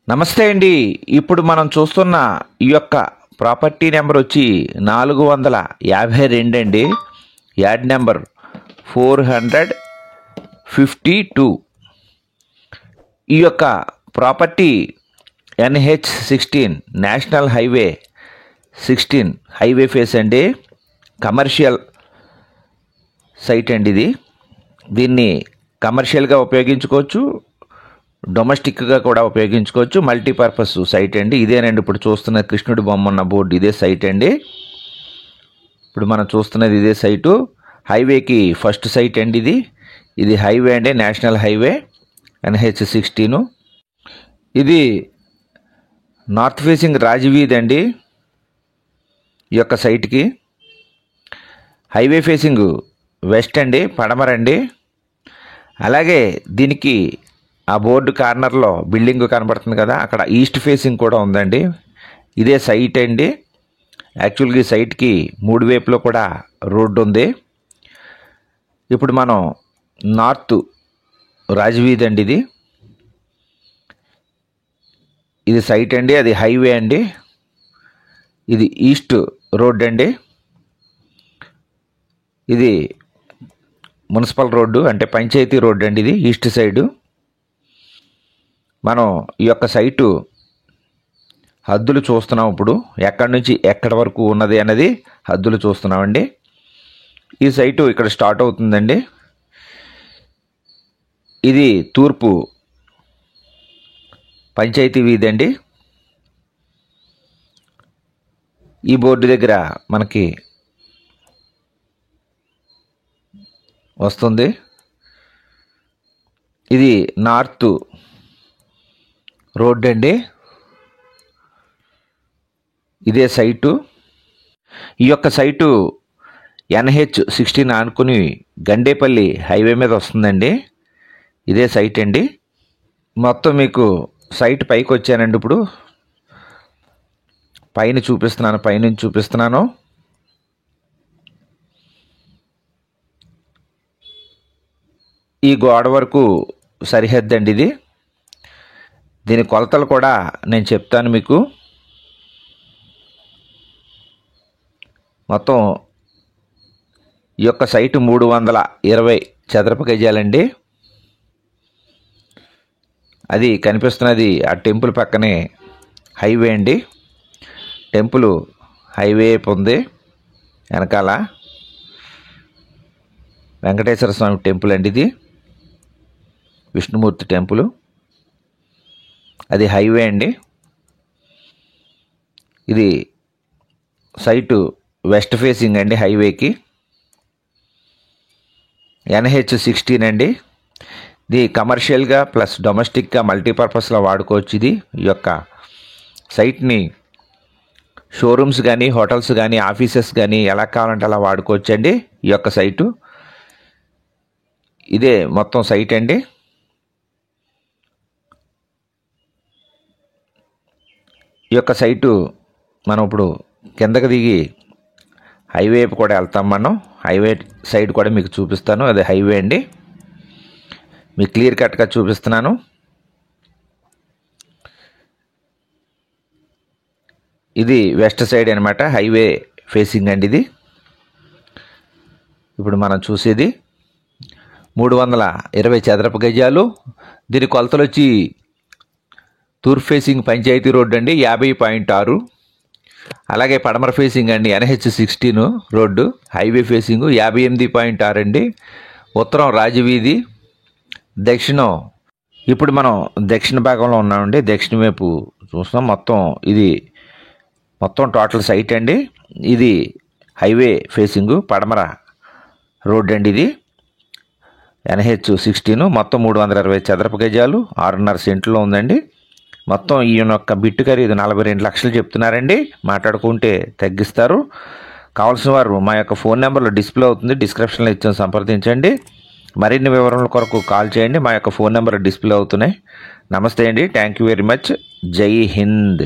నమస్తే అండి. ఇప్పుడు మనం చూస్తున్న ఈ యొక్క ప్రాపర్టీ నెంబర్ వచ్చి 452 అండి. Yard number 452. ఈ యొక్క property NH16 national highway 16 highway face అండి. కమర్షియల్ సైట్ అండి ఇది. దీన్ని కమర్షియల్గా ఉపయోగించుకోవచ్చు, డొమెస్టిక్గా కూడా ఉపయోగించుకోవచ్చు. మల్టీపర్పస్ సైట్ అండి. ఇదేనండి ఇప్పుడు చూస్తున్న కృష్ణుడి బొమ్మ ఉన్న బోర్డు, ఇదే సైట్ అండి. ఇప్పుడు మనం చూస్తున్నది ఇదే సైటు. హైవేకి ఫస్ట్ సైట్ అండి ఇది. ఇది హైవే అండి, నేషనల్ హైవే NH16. ఇది నార్త్ ఫేసింగ్ రాజవీధి అండి ఈ యొక్క సైట్కి. హైవే ఫేసింగ్ వెస్ట్ అండి, పడమరండి. అలాగే దీనికి ఆ బోర్డు కార్నర్లో బిల్డింగ్ కనబడుతుంది కదా, అక్కడ ఈస్ట్ ఫేసింగ్ కూడా ఉందండి. ఇదే సైట్ అండి. యాక్చువల్గా ఈ సైట్కి 3 వైపులో కూడా రోడ్డు ఉంది. ఇప్పుడు మనం నార్త్ రాజవీధి అండి ఇది. ఇది సైట్ అండి, అది హైవే అండి. ఇది ఈస్ట్ రోడ్ అండి. ఇది మున్సిపల్ రోడ్డు, అంటే పంచాయతీ రోడ్డు అండి ఇది, ఈస్ట్ సైడు. మనం ఈ యొక్క సైటు హద్దులు చూస్తున్నాం. ఇప్పుడు ఎక్కడి నుంచి ఎక్కడి వరకు ఉన్నది అనేది హద్దులు చూస్తున్నామండి. ఈ సైటు ఇక్కడ స్టార్ట్ అవుతుందండి. ఇది తూర్పు పంచాయతీ వీధి అండి. ఈ బోర్డు దగ్గర మనకి వస్తుంది. ఇది నార్త్ రోడ్ అండి. ఇదే సైటు. ఈ యొక్క సైటు NH16 ఆనుకుని గండేపల్లి హైవే మీద వస్తుందండి. ఇదే సైట్ అండి. మొత్తం మీకు సైట్ పైకి వచ్చానండి. ఇప్పుడు పైన చూపిస్తున్నాను, పైనుంచి చూపిస్తున్నాను. ఈ గోడ వరకు సరిహద్దు అండి ఇది. దీని కొలతలు కూడా నేను చెప్తాను మీకు. మొత్తం ఈ యొక్క సైటు 320 చదరపు గజాలండి. అది కనిపిస్తున్నది ఆ టెంపుల్ పక్కనే హైవే అండి. టెంపుల్ హైవే ఉంది. వెనకాల వెంకటేశ్వర స్వామి టెంపుల్ అండి ఇది, విష్ణుమూర్తి టెంపుల్. అది హైవే అండి. ఇది సైటు వెస్ట్ ఫేసింగ్ అండి హైవేకి. NH16 అండి. ఇది కమర్షియల్గా ప్లస్ డొమెస్టిక్గా మల్టీపర్పస్లో వాడుకోవచ్చు. ఇది ఈ యొక్క సైట్ని షోరూమ్స్ కానీ, హోటల్స్ కానీ, ఆఫీసెస్ కానీ ఎలా కావాలంటే అలా వాడుకోవచ్చు అండి ఈ యొక్క సైటు. ఇదే మొత్తం సైట్ అండి. ఈ యొక్క సైటు మనం ఇప్పుడు కిందకి దిగి హైవే కూడా వెళ్తాం. మనం హైవే సైడ్ కూడా మీకు చూపిస్తాను. అది హైవే అండి, మీకు క్లియర్ కట్గా చూపిస్తున్నాను. ఇది వెస్ట్ సైడ్ అనమాట, హైవే ఫేసింగ్ అండి ఇది. ఇప్పుడు మనం చూసేది 320 చదరపు గజాలు. దీని కొలతలు వచ్చి తూర్పు ఫేసింగ్ పంచాయతీ రోడ్డు అండి 50.6. అలాగే పడమర ఫేసింగ్ అండి NH16 రోడ్డు హైవే ఫేసింగ్ 58.6 అండి. ఉత్తరం రాజవీధి, దక్షిణం. ఇప్పుడు మనం దక్షిణ భాగంలో ఉన్నామండి. దక్షిణ వైపు చూస్తాం. ఇది మొత్తం టోటల్ సైట్ అండి. ఇది హైవే ఫేసింగ్ పడమర రోడ్ అండి. ఇది NH16 మొత్తం 320 చదరపు గజాలు, 6.5 సెంట్లో ఉందండి. మొత్తం ఈ యొక్క బిట్టు ఖరీదు 42 లక్షలు చెప్తున్నారండి. మాట్లాడుకుంటే తగ్గిస్తారు. కావాల్సిన వారు మా యొక్క ఫోన్ నెంబర్లో డిస్ప్లే అవుతుంది, డిస్క్రిప్షన్లో ఇచ్చాను, సంప్రదించండి. మరిన్ని వివరాల కొరకు కాల్ చేయండి. మా యొక్క ఫోన్ నెంబర్ డిస్ప్లే అవుతున్నాయి. నమస్తే అండి. Thank you very much. జై హింద్.